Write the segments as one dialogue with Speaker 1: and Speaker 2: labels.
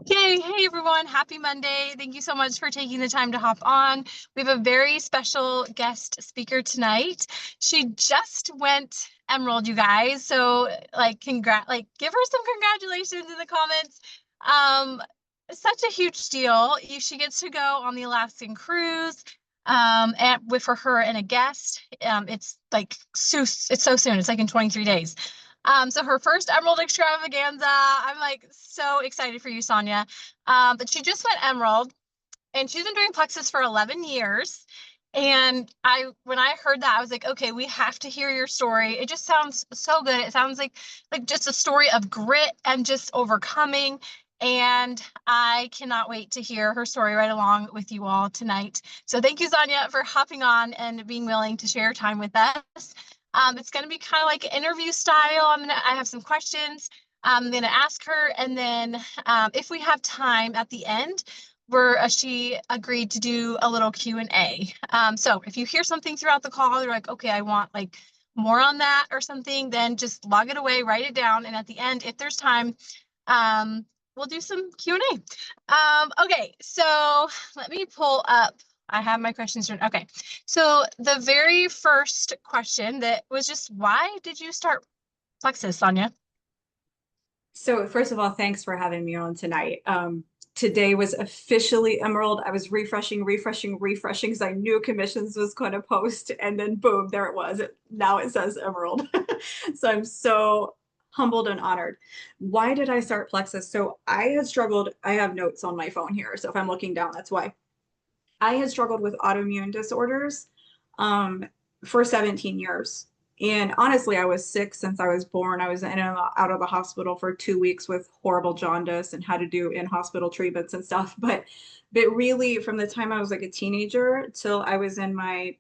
Speaker 1: Okay, hey everyone, happy Monday. Thank you so much for taking the time to hop on. We have a very special guest speaker tonight. She just went Emerald, you guys. So give her some congratulations in the comments. Um, Such a huge deal. She gets to go on the Alaskan cruise. And with for her and a guest. It's so soon. It's like in 23 days. So her first Emerald extravaganza. I'm like so excited for you, Sonya. But she just went Emerald and she's been doing Plexus for 11 years. And when I heard that, I was like, okay, we have to hear your story. It just sounds so good. It sounds like just a story of grit and just overcoming. And I cannot wait to hear her story right along with you all tonight. So thank you, Sonya, for hopping on and being willing to share time with us. It's going to be kind of like interview style. I have some questions I'm going to ask her. And then if we have time at the end, she agreed to do a little Q&A. So if you hear something throughout the call, you're like, okay, I want like more on that or something, then just log it away, write it down. And at the end, if there's time, we'll do some Q&A. Okay, so let me pull up. I have my questions written. Okay, so the very first question that was just, why did you start Plexus, Sonya?
Speaker 2: So first of all, thanks for having me on tonight. Today was officially Emerald. I was refreshing because I knew commissions was going to post, and then boom, there it was. Now it says Emerald. So I'm so humbled and honored. Why did I start Plexus? So I had struggled. I have notes on my phone here, so if I'm looking down, that's why. I had struggled with autoimmune disorders um, for 17 years. And honestly, I was sick since I was born. I was in and out of the hospital for 2 weeks with horrible jaundice and had to do in-hospital treatments and stuff. But really, from the time I was like a teenager till I was in my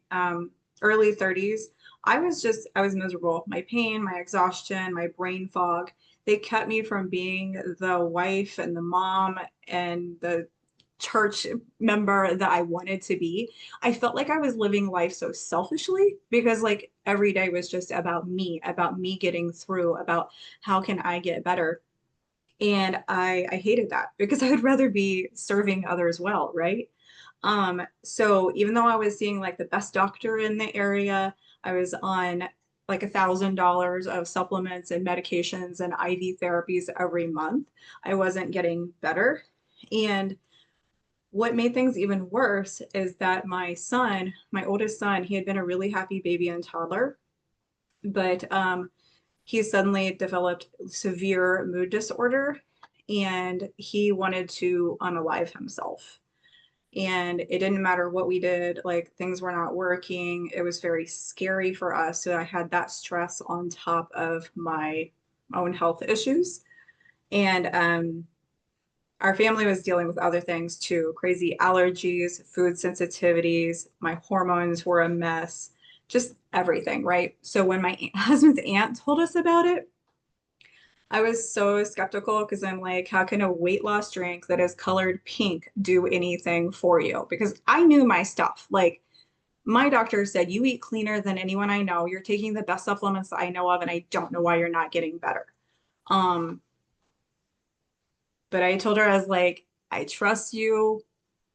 Speaker 2: early 30s, I was miserable. My pain, my exhaustion, my brain fog, they kept me from being the wife and the mom and the church member that I wanted to be. I felt like I was living life so selfishly because like every day was just about me getting through, about how can I get better. And I hated that because I would rather be serving others well, right? So even though I was seeing like the best doctor in the area, I was on like $1,000 of supplements and medications and IV therapies every month. I wasn't getting better. And what made things even worse is that my son, my oldest son, he had been a really happy baby and toddler, but he suddenly developed severe mood disorder and he wanted to unalive himself. And it didn't matter what we did, like things were not working. It was very scary for us. So I had that stress on top of my own health issues. And our family was dealing with other things too, crazy allergies, food sensitivities. My hormones were a mess, just everything, right? So when my husband's aunt told us about it, I was so skeptical because I'm like, how can a weight loss drink that is colored pink do anything for you? Because I knew my stuff. Like, my doctor said, you eat cleaner than anyone I know. You're taking the best supplements that I know of, and I don't know why you're not getting better. Um, but I told her, I was like, I trust you.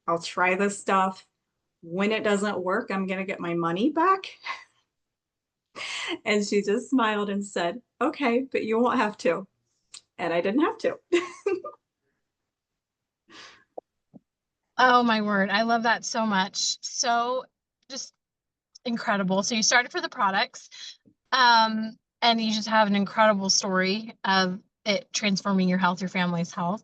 Speaker 2: I'll try this stuff. When it doesn't work, I'm going to get my money back. And she just smiled and said, okay, but you won't have to. And I didn't have to.
Speaker 1: Oh my word, I love that so much. So just incredible. So you started for the products, and you just have an incredible story of it transforming your health, your family's health.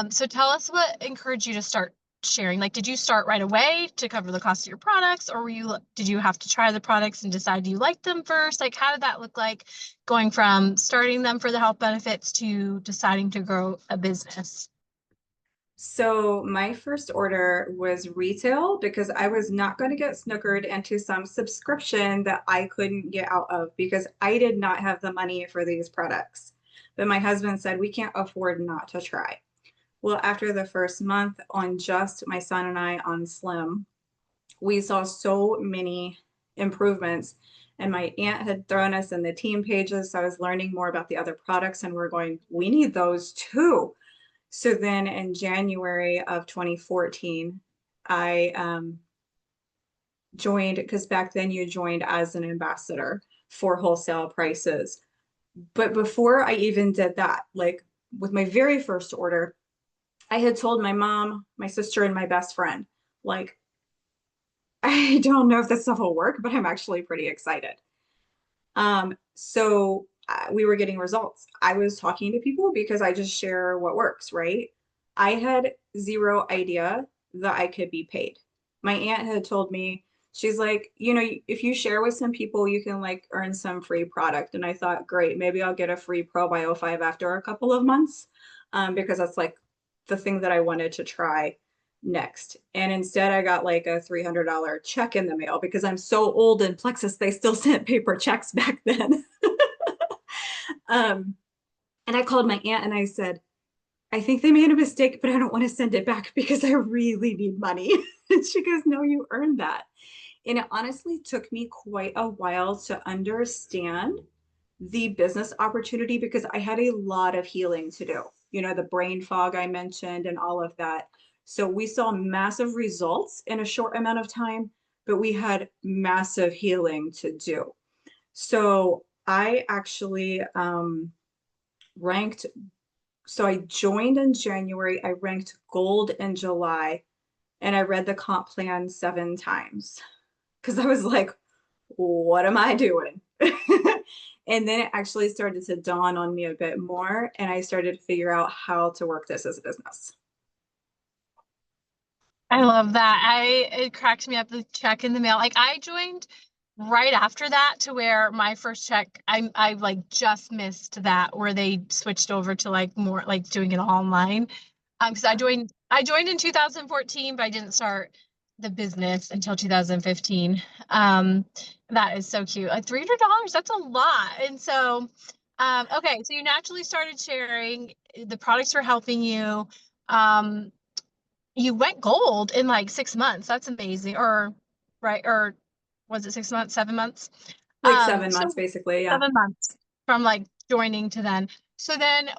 Speaker 1: So tell us what encouraged you to start sharing. Like, did you start right away to cover the cost of your products, or did you have to try the products and decide you liked them first? Like, how did that look like going from starting them for the health benefits to deciding to grow a business?
Speaker 2: So my first order was retail because I was not going to get snookered into some subscription that I couldn't get out of because I did not have the money for these products. But my husband said we can't afford not to try. Well, after the first month on just my son and I on Slim, we saw so many improvements. And my aunt had thrown us in the team pages. So I was learning more about the other products, and we're going, we need those too. So then in January of 2014, I joined, because back then you joined as an ambassador for wholesale prices. But before I even did that, like with my very first order, I had told my mom, my sister, and my best friend, like, I don't know if this stuff will work, but I'm actually pretty excited. We were getting results. I was talking to people because I just share what works, right? I had zero idea that I could be paid. My aunt had told me, she's like, if you share with some people, you can like earn some free product. And I thought, great, maybe I'll get a free Pro 5 after a couple of months, because that's like the thing that I wanted to try next. And instead, I got like a $300 check in the mail because I'm so old in Plexus, they still sent paper checks back then. Um, and I called my aunt and I said, I think they made a mistake, but I don't want to send it back because I really need money. And she goes, no, you earned that. And it honestly took me quite a while to understand the business opportunity because I had a lot of healing to do. The brain fog I mentioned and all of that. So we saw massive results in a short amount of time, but we had massive healing to do. So I actually ranked. So I joined in January, I ranked gold in July, and I read the comp plan 7 times because I was like, what am I doing? And then it actually started to dawn on me a bit more, and I started to figure out how to work this as a business.
Speaker 1: I love that. It cracks me up the check in the mail. Like I joined right after that to where my first check, I like just missed that where they switched over to like more like doing it online. Because I joined in 2014, but I didn't start the business until 2015. That is so cute. Like $300, that's a lot. And so, okay, so you naturally started sharing. The products were helping you. Um, you went gold in like 6 months. That's amazing. Or right, or was it 6 months, 7 months?
Speaker 2: Like 7 months,
Speaker 1: So
Speaker 2: basically. Yeah.
Speaker 1: 7 months from like joining to then. So then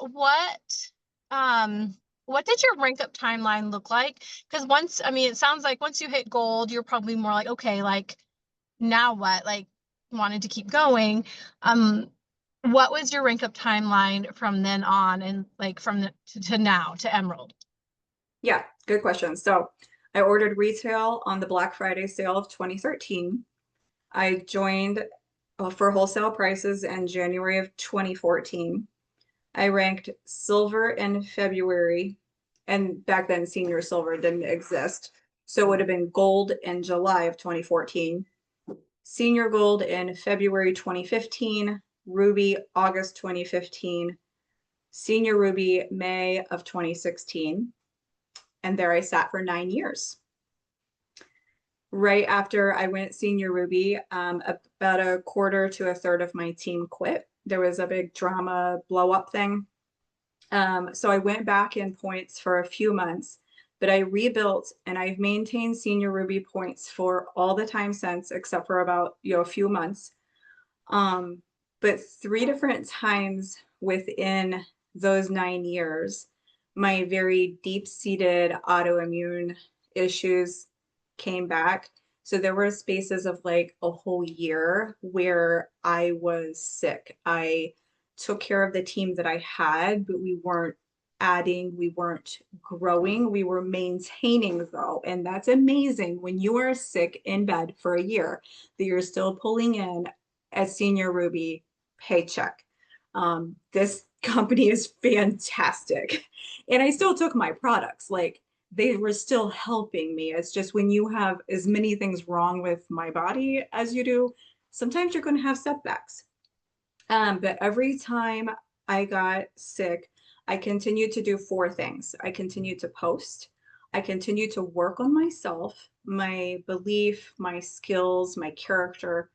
Speaker 1: um what did your rank up timeline look like? Because once, I mean, it sounds like once you hit gold, you're probably more like, okay, like now what? Like wanted to keep going. What was your rank up timeline from then on and like from to now to Emerald?
Speaker 2: Yeah, good question. So I ordered retail on the Black Friday sale of 2013. I joined for wholesale prices in January of 2014. I ranked silver in February, and back then senior silver didn't exist. So it would have been gold in July of 2014, senior gold in February 2015, ruby August 2015, senior ruby May of 2016. And there I sat for 9 years. Right after I went senior ruby, about a quarter to a third of my team quit. There was a big drama blow up thing. So I went back in points for a few months, but I rebuilt and I've maintained senior ruby points for all the time since, except for about a few months. Um, but 3 different times within those 9 years, my very deep-seated autoimmune issues came back. So there were spaces of like a whole year where I was sick. I took care of the team that I had, but we weren't adding, we weren't growing, we were maintaining though. And that's amazing when you are sick in bed for a year that you're still pulling in a senior ruby paycheck. This company is fantastic. And I still took my products. Like they were still helping me. It's just when you have as many things wrong with my body as you do, sometimes you're going to have setbacks. But every time I got sick, I continued to do 4 things. I continued to post. I continued to work on myself, my belief, my skills, my character.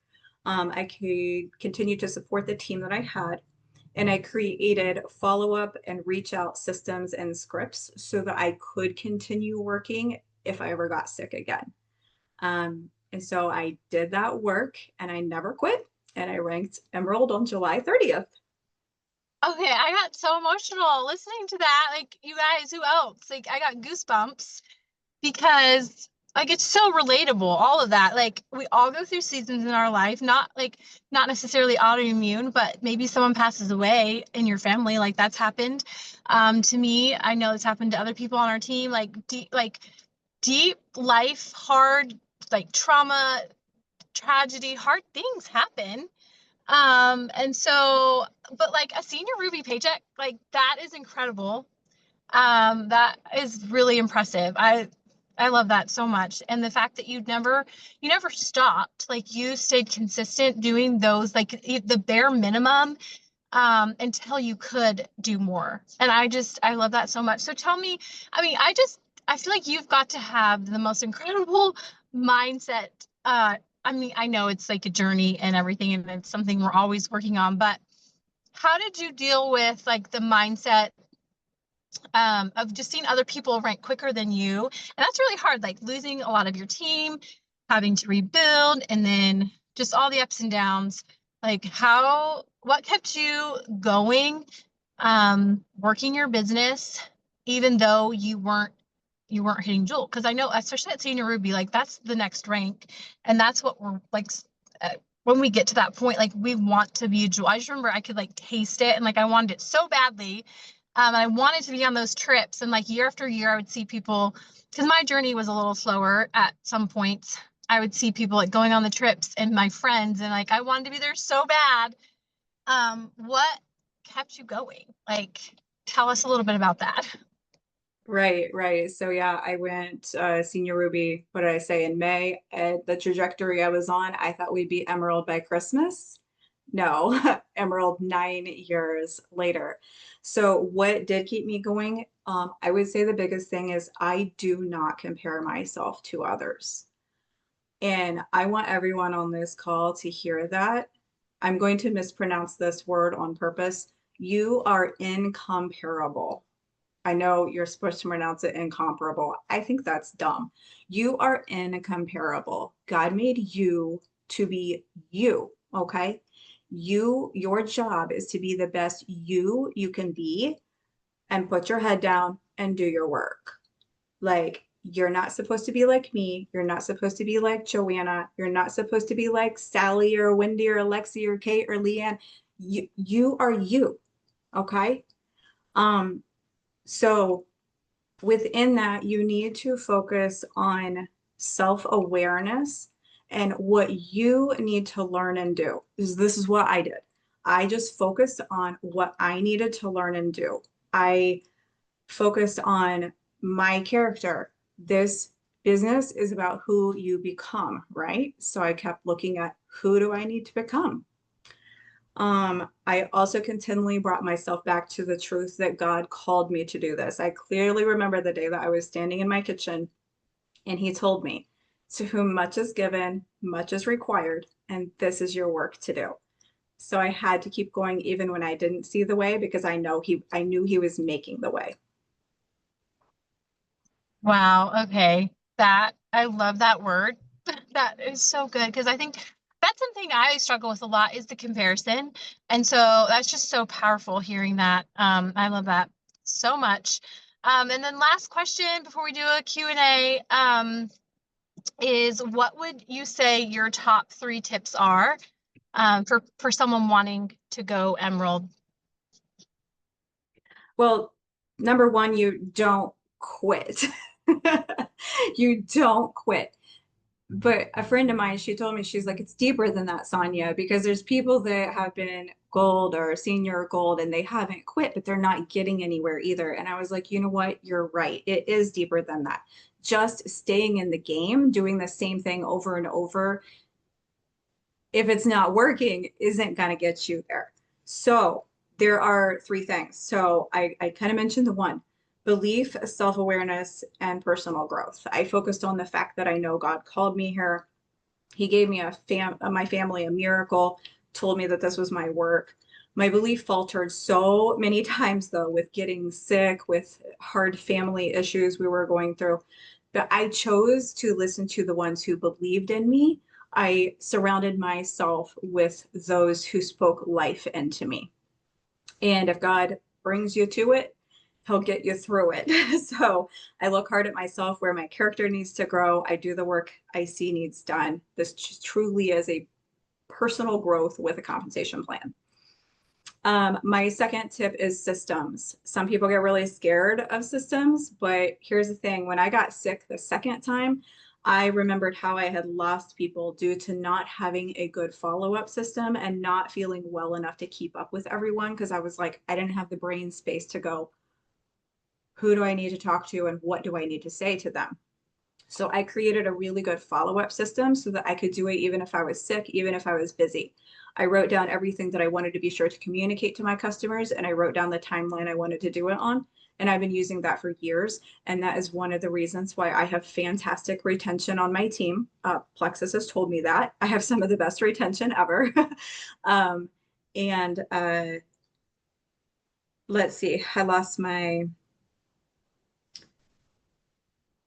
Speaker 2: I could continue to support the team that I had. And I created follow up and reach out systems and scripts so that I could continue working if I ever got sick again. And so I did that work and I never quit and I ranked Emerald on July 30th.
Speaker 1: Okay, I got so emotional listening to that. Like, you guys, who else? Like, I got goosebumps because like it's so relatable, all of that. Like, we all go through seasons in our life, not necessarily autoimmune, but maybe someone passes away in your family. Like, that's happened to me. I know it's happened to other people on our team. Like deep life, hard, like trauma, tragedy, hard things happen. And so, but like a senior Ruby paycheck, like that is incredible. That is really impressive. I love that so much. And the fact that you never stopped, like you stayed consistent doing those, like the bare minimum, until you could do more. And I love that so much. So tell me, I mean, I feel like you've got to have the most incredible mindset. I mean, I know it's like a journey and everything, and it's something we're always working on, but how did you deal with like the mindset of just seeing other people rank quicker than you? And that's really hard, like losing a lot of your team, having to rebuild, and then just all the ups and downs. Like, what kept you going, working your business, even though you weren't hitting Jewel? Because I know, especially at Senior Ruby, like that's the next rank, and that's what we're like. Uh, when we get to that point, like we want to be a Jewel. I just remember I could like taste it, and like I wanted it so badly. And I wanted to be on those trips, and like year after year, I would see people, because my journey was a little slower at some points. I would see people like going on the trips and my friends, and like I wanted to be there so bad. What kept you going? Like, tell us a little bit about that.
Speaker 2: Right, right. So yeah, I went senior Ruby, what did I say, in May. The trajectory I was on, I thought we'd be Emerald by Christmas. No, Emerald 9 years later. So what did keep me going? I would say the biggest thing is I do not compare myself to others. And I want everyone on this call to hear that. I'm going to mispronounce this word on purpose. You are incomparable. I know you're supposed to pronounce it incomparable. I think that's dumb. You are incomparable. God made you to be you, okay? Your job is to be the best you can be and put your head down and do your work. Like, you're not supposed to be like me. You're not supposed to be like Joanna. You're not supposed to be like Sally or Wendy or Alexi or Kate or Leanne. You are you, okay? Um, so within that, you need to focus on self-awareness and what you need to learn and do. This is what I did. I just focused on what I needed to learn and do. I focused on my character. This business is about who you become, right? So I kept looking at who do I need to become? I also continually brought myself back to the truth that God called me to do this. I clearly remember the day that I was standing in my kitchen and he told me, to whom much is given, much is required, and this is your work to do. So I had to keep going even when I didn't see the way because I knew he was making the way.
Speaker 1: Wow. Okay. I love that word. That is so good because I think that's something I struggle with a lot is the comparison. And so that's just so powerful hearing that. I love that so much. And then last question before we do a Q&A, is what would you say your top 3 tips are, for someone wanting to go Emerald?
Speaker 2: Well, number one, you don't quit. You don't quit. But a friend of mine, she told me, she's like, it's deeper than that, Sonya, because there's people that have been gold or senior gold and they haven't quit, but they're not getting anywhere either. And I was like, you know what? You're right. It is deeper than that. Just staying in the game, doing the same thing over and over, if it's not working, isn't going to get you there. So there are 3 things. So I kind of mentioned the one: belief, self-awareness, and personal growth. I focused on the fact that I know God called me here. He gave me my family a miracle, told me that this was my work. My belief faltered so many times though, with getting sick, with hard family issues we were going through. But I chose to listen to the ones who believed in me. I surrounded myself with those who spoke life into me. And if God brings you to it, he'll get you through it. So I look hard at myself where my character needs to grow. I do the work I see needs done. This truly is a personal growth with a compensation plan. My second tip is systems. Some people get really scared of systems, but here's the thing. When I got sick the second time, I remembered how I had lost people due to not having a good follow-up system and not feeling well enough to keep up with everyone because I was like, I didn't have the brain space to go, who do I need to talk to and what do I need to say to them? So I created a really good follow-up system so that I could do it even if I was sick, even if I was busy. I wrote down everything that I wanted to be sure to communicate to my customers, and I wrote down the timeline I wanted to do it on. And I've been using that for years. And that is one of the reasons why I have fantastic retention on my team. Plexus has told me that. I have some of the best retention ever. um, and let's see, I lost my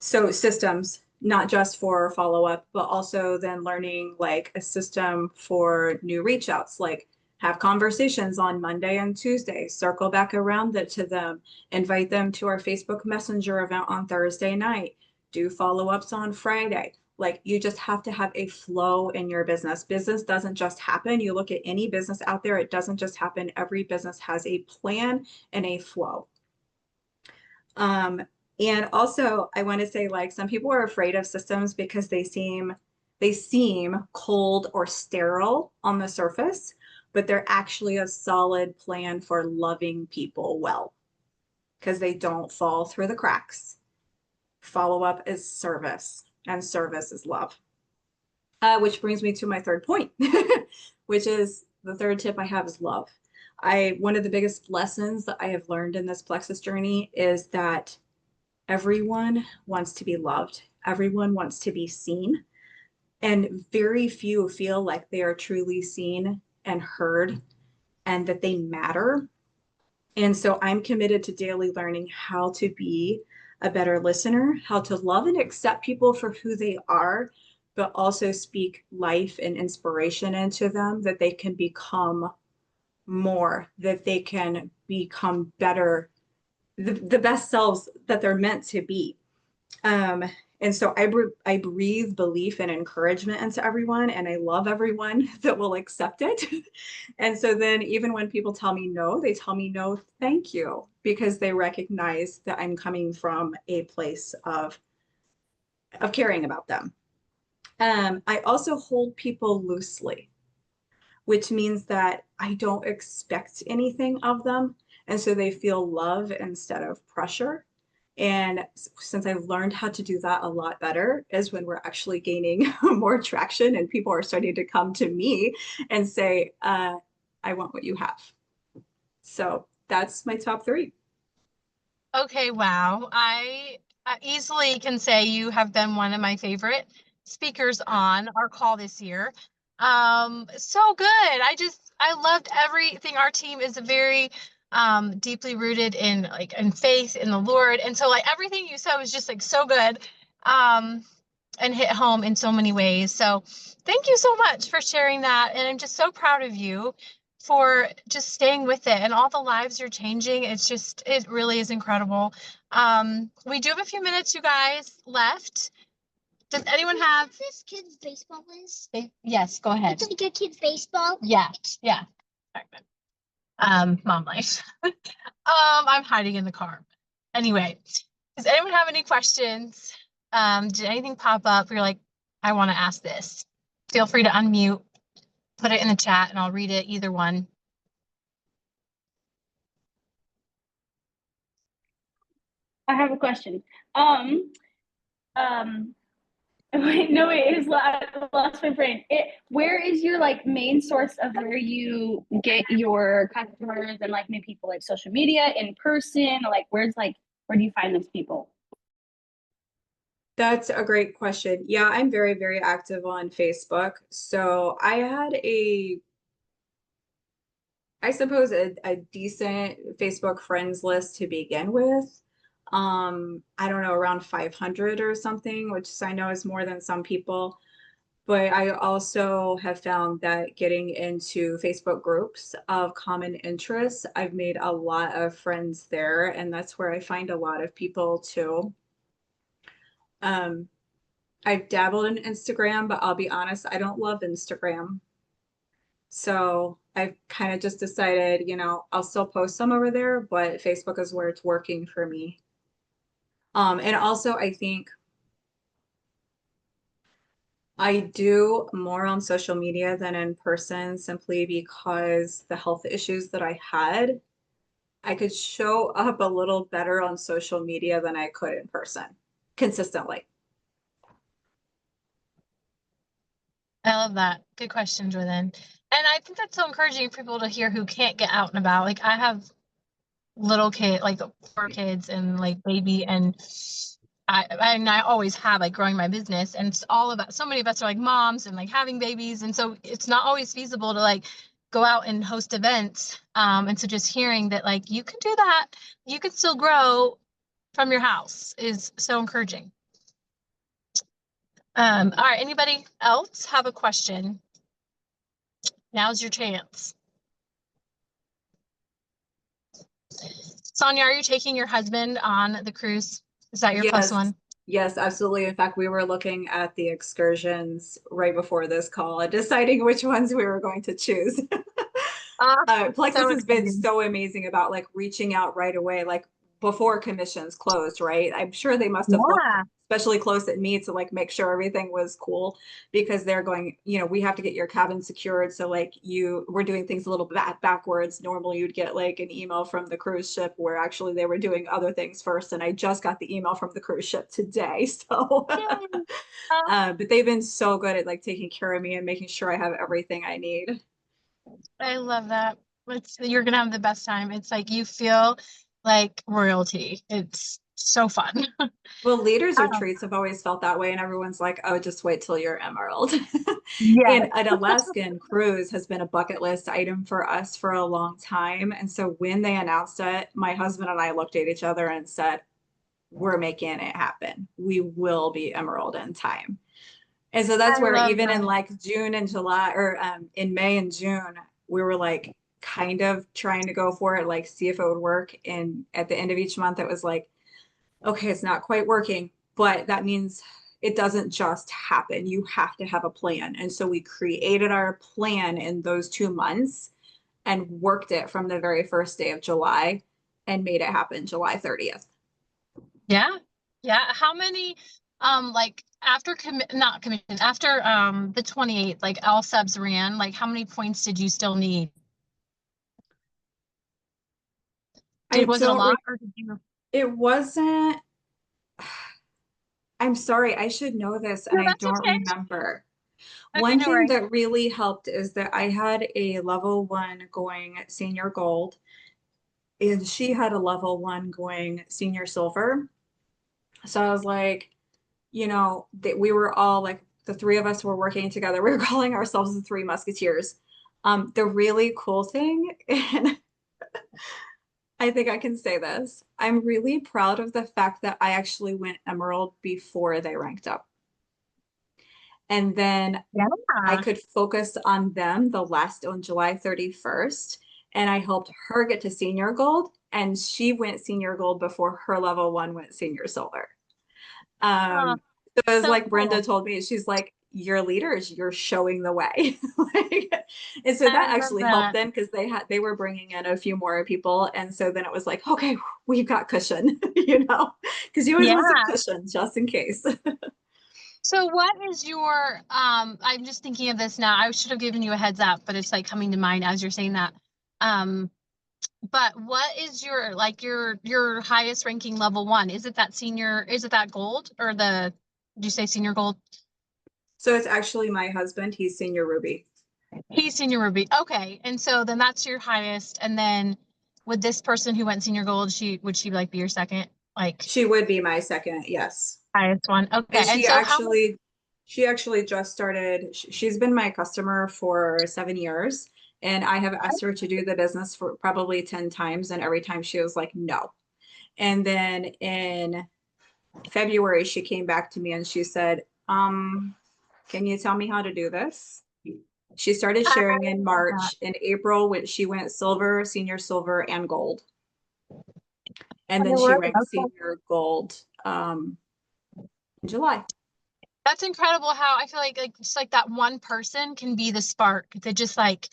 Speaker 2: so systems, not just for follow-up, but also then learning like a system for new reach outs, like have conversations on Monday and Tuesday, circle back around it to them, invite them to our Facebook Messenger event on Thursday night, do follow-ups on Friday. Like you just have to have a flow in your business. Business doesn't just happen. You look at any business out there, it doesn't just happen. Every business has a plan and a flow. Um, and also I want to say like some people are afraid of systems because they seem cold or sterile on the surface, but they're actually a solid plan for loving people well because they don't fall through the cracks. Follow up is service and service is love. Which brings me to my third point, which is the third tip I have is love. One of the biggest lessons that I have learned in this Plexus journey is that everyone wants to be loved. Everyone wants to be seen. And very few feel like they are truly seen and heard and that they matter. And so I'm committed to daily learning how to be a better listener, how to love and accept people for who they are, but also speak life and inspiration into them that they can become more, that they can become better, the best selves that they're meant to be. Um, and so I breathe belief and encouragement into everyone, and I love everyone that will accept it. And so then, even when people tell me no, they tell me no, thank you, because they recognize that I'm coming from a place of caring about them. I also hold people loosely, which means that I don't expect anything of them. And so they feel love instead of pressure. And since I've learned how to do that a lot better, is when we're actually gaining more traction and people are starting to come to me and say, I want what you have. So that's my top three.
Speaker 1: Okay, wow. I easily can say you have been one of my favorite speakers on our call this year. So good. I loved everything. Our team is very deeply rooted in like in faith in the Lord. And so like everything you said was just like so good. Um, and hit home in so many ways. So thank you so much for sharing that. And I'm just so proud of you for just staying with it and all the lives you're changing. It really is incredible. We do have a few minutes, you guys, left. Does anyone have
Speaker 3: this kid's baseball is?
Speaker 1: Yes, go ahead.
Speaker 3: It's like a kid's baseball.
Speaker 1: Yeah, yeah. Mom life. I'm hiding in the car. Anyway, does anyone have any questions? Did anything pop up? You're like, I want to ask this. Feel free to unmute, put it in the chat, and I'll read it, either one.
Speaker 4: I have a question. Um, wait, no, wait, I lost my brain. Where is your like main source of where you get your customers and like new people, like social media, in person? Like, where do you find those people?
Speaker 2: That's a great question. Yeah, I'm very, very active on Facebook. So I had I suppose a decent Facebook friends list to begin with. I don't know, around 500 or something, which I know is more than some people. But I also have found that getting into Facebook groups of common interests, I've made a lot of friends there, and that's where I find a lot of people too. Um, I've dabbled in Instagram, but I'll be honest, I don't love Instagram. So I've kind of just decided, I'll still post some over there, but Facebook is where it's working for me. And also I think I do more on social media than in person simply because the health issues that I had, I could show up a little better on social media than I could in person consistently.
Speaker 1: I love that. Good question, Jordan. And I think that's so encouraging for people to hear who can't get out and about. Like I have little kid, like 4 kids and like baby, and I always have like growing my business, and it's all about, so many of us are like moms and like having babies, and so it's not always feasible to like go out and host events. And so just hearing that like you can do that, you can still grow from your house is so encouraging. All right, anybody else have a question? Now's your chance. Sonya, are you taking your husband on the cruise? Is that your plus
Speaker 2: Yes,
Speaker 1: one?
Speaker 2: yes, absolutely. In fact, we were looking at the excursions right before this call and deciding which ones we were going to choose. Plexus
Speaker 1: So
Speaker 2: has been
Speaker 1: exciting.
Speaker 2: so amazing about like reaching out right away, like before commissions closed, right? I'm sure they must have looked
Speaker 1: Yeah.
Speaker 2: especially close at me to like make sure everything was cool because they're going, we have to get your cabin secured. So like we're doing things a little bit backwards. Normally you'd get like an email from the cruise ship where actually they were doing other things first. And I just got the email from the cruise ship today. So,
Speaker 1: Yay. Uh,
Speaker 2: but they've been so good at like taking care of me and making sure I have everything I need.
Speaker 1: I love that. You're gonna have the best time. It's like you feel like royalty. It's so fun.
Speaker 2: Well, leaders
Speaker 1: Oh,
Speaker 2: retreats have always felt that way, and everyone's like, oh, just wait till you're Emerald.
Speaker 1: yeah.
Speaker 2: And an Alaskan cruise has been a bucket list item for us for a long time. And so when they announced it, my husband and I looked at each other and said, we're making it happen. We will be Emerald in time. And so that's
Speaker 1: I
Speaker 2: where
Speaker 1: love
Speaker 2: even in
Speaker 1: that.
Speaker 2: like June and July, or in May and June, we were like kind of trying to go for it, like see if it would work. And at the end of each month, it was like, okay, it's not quite working, but that means it doesn't just happen. You have to have a plan. And so we created our plan in those 2 months and worked it from the very first day of July and made it happen July 30th.
Speaker 1: Yeah. Yeah. How many like after not commission, after the 28th, like all subs ran, like how many points did you still need?
Speaker 2: I
Speaker 1: Was it a
Speaker 2: don't,
Speaker 1: lot or did you?
Speaker 2: it wasn't, I'm sorry, I should know this and
Speaker 1: No,
Speaker 2: I
Speaker 1: that's
Speaker 2: don't
Speaker 1: okay.
Speaker 2: remember.
Speaker 1: Okay,
Speaker 2: One
Speaker 1: no
Speaker 2: thing
Speaker 1: worries.
Speaker 2: that really helped is that I had a level 1 going senior gold, and she had a level 1 going senior silver. So I was like, that we were all like the three of us were working together. We were calling ourselves the Three Musketeers. The really cool thing, and I think I can say this, I'm really proud of the fact that I actually went Emerald before they ranked up. And then I
Speaker 1: Yeah.
Speaker 2: could focus on them the last on July 31st. And I helped her get to senior gold. And she went senior gold before her level 1 went senior silver.
Speaker 1: Oh,
Speaker 2: Um, so it was
Speaker 1: so
Speaker 2: like Brenda
Speaker 1: cool.
Speaker 2: told me, she's like, you're leaders, you're showing the way. Like, and so
Speaker 1: I
Speaker 2: that
Speaker 1: love
Speaker 2: actually helped
Speaker 1: that.
Speaker 2: them because they were bringing in a few more people. And so then it was like, okay, we've got cushion, because you always
Speaker 1: Yeah.
Speaker 2: want some cushion just in case.
Speaker 1: So what is your I'm just thinking of this now. I should have given you a heads up, but it's like coming to mind as you're saying that. Um, but what is your like your highest ranking level one? Is it that senior, is it that gold or did you say senior gold?
Speaker 2: So it's actually my husband, he's senior ruby.
Speaker 1: He's senior ruby. Okay. And so then that's your highest. And then with this person who went senior gold, would she like be your second? Like
Speaker 2: She would be my second, yes.
Speaker 1: highest one. Okay.
Speaker 2: And
Speaker 1: And
Speaker 2: she
Speaker 1: so how much?
Speaker 2: actually, she actually just started, she's been my customer for 7 years. And I have asked her to do the business for probably 10 times. And every time she was like, no. And then in February, she came back to me and she said, Can you tell me how to do this? She started sharing in March. In April, when she went silver, senior silver, and gold. And then she ranked senior gold in July.
Speaker 1: That's incredible how I feel like just like that one person can be the spark that just like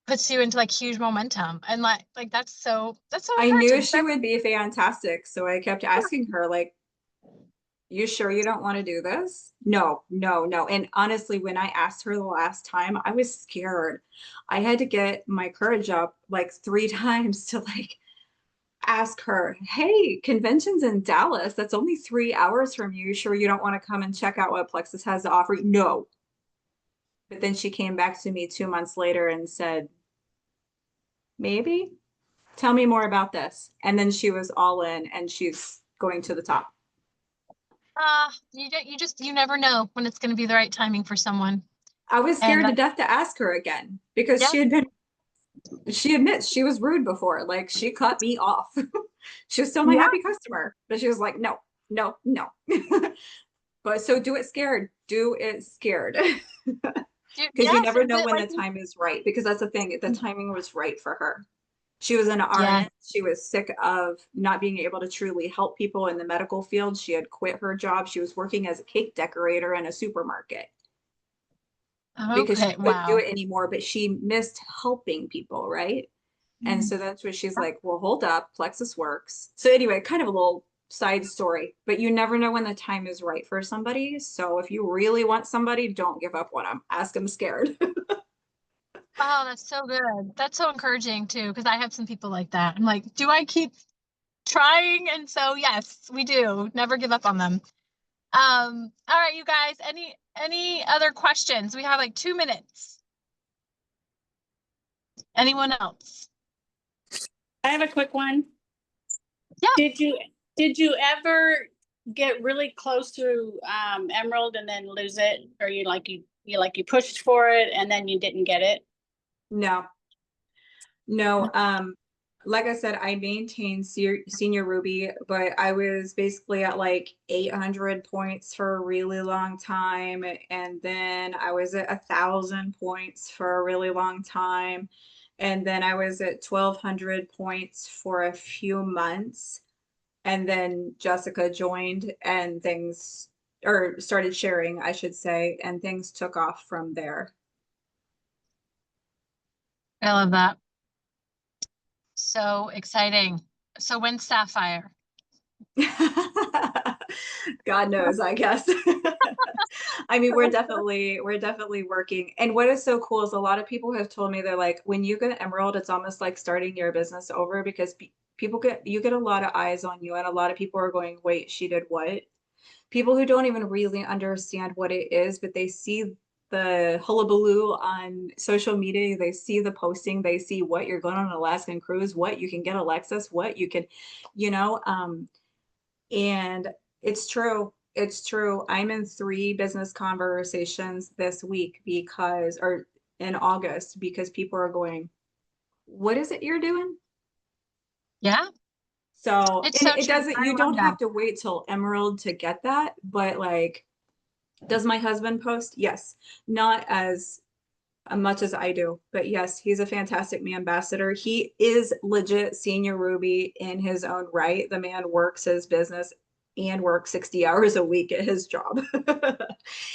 Speaker 1: puts you into like huge momentum. And like that's so
Speaker 2: I knew
Speaker 1: encouraging.
Speaker 2: she would be fantastic. So I kept asking her, like, you sure you don't want to do this? No, no, no. And honestly, when I asked her the last time, I was scared. I had to get my courage up like 3 times to like ask her, hey, convention's in Dallas. That's only 3 hours from you. Sure you don't want to come and check out what Plexus has to offer? No. But then she came back to me 2 months later and said, maybe tell me more about this. And then she was all in and she's going to the top.
Speaker 1: You never know when it's going to be the right timing for someone.
Speaker 2: I was
Speaker 1: And
Speaker 2: scared to death to ask her again because
Speaker 1: Yeah.
Speaker 2: she admits she was rude before. Like she cut me off. She was still my happy customer, but she was like, no, no, no. But so do it scared. Do it scared. Because you never know when the time is right. Because that's the thing. The timing was right for her. She was an RN. She was sick of not being able to truly help people in the medical field. She had quit her job. She was working as a cake decorator in a supermarket. Because she couldn't do it anymore, but she missed helping people, right? And so that's where she's like, well, hold up, Plexus works. So anyway, kind of a little side story, but you never know when the time is right for somebody. So if you really want somebody, don't give up on them. Ask them scared.
Speaker 1: Oh, that's so good. That's so encouraging too, because I have some people like that. I'm like, do I keep trying? And so yes, we do. Never give up on them. All right, you guys, any other questions? We have like 2 minutes. Anyone else?
Speaker 5: I have a quick one.
Speaker 1: Yeah.
Speaker 5: Did you ever get really close to Emerald and then lose it, or you pushed for it and then you didn't get it?
Speaker 2: No. Like I said, I maintained senior Ruby, but I was basically at like 800 points for a really long time. And then I was at 1,000 points for a really long time. And then I was at 1,200 points for a few months. And then Jessica joined and things, or started sharing, I should say, and things took off from there.
Speaker 1: I love that. So exciting. So when's Sapphire?
Speaker 2: God knows, I guess. I mean, we're definitely working. And what is so cool is a lot of people have told me, they're like, when you get Emerald, it's almost like starting your business over because you get a lot of eyes on you and a lot of people are going, wait, she did what? People who don't even really understand what it is, but they see the hullabaloo on social media, they see the posting, they see what you're going on an Alaskan cruise, what you can get a Lexus, what you can, and it's true. It's true. I'm in 3 business conversations this week or in August, because people are going, what is it you're doing?
Speaker 1: Yeah.
Speaker 2: So,
Speaker 1: It's
Speaker 2: and
Speaker 1: so
Speaker 2: it
Speaker 1: true.
Speaker 2: doesn't, you don't have to wait till Emerald to get that, but like, does my husband post? Yes. Not as much as I do, but yes, he's a fantastic ambassador. He is legit senior Ruby in his own right. The man works his business and works 60 hours a week at his job.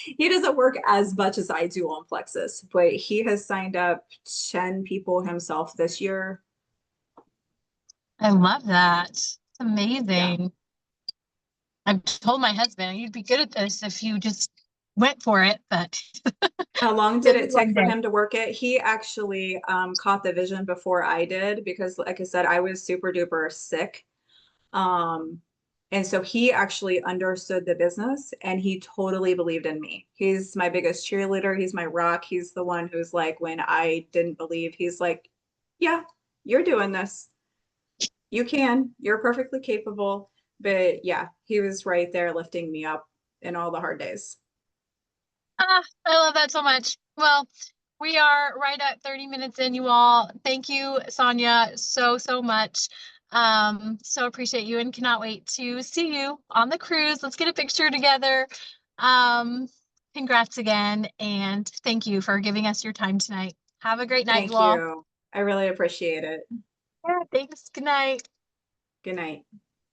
Speaker 2: He doesn't work as much as I do on Plexus, but he has signed up 10 people himself this year.
Speaker 1: I love that. It's amazing. I've told my husband you'd be good at this if you just went for it, but
Speaker 2: How long did it take for him to work it? He actually caught the vision before I did, because like I said, I was super duper sick. And so he actually understood the business and he totally believed in me. He's my biggest cheerleader. He's my rock. He's the one who's like, when I didn't believe, he's like, yeah, you're doing this. You can, you're perfectly capable. But yeah, he was right there lifting me up in all the hard days.
Speaker 1: I love that so much. Well, we are right at 30 minutes in, you all. Thank you, Sonya, so much. So appreciate you and cannot wait to see you on the cruise. Let's get a picture together. congrats again, and thank you for giving us your time tonight. Have a great night,
Speaker 2: Thank
Speaker 1: you all.
Speaker 2: you. I really appreciate it.
Speaker 1: Yeah, thanks. Good night.
Speaker 2: Good night.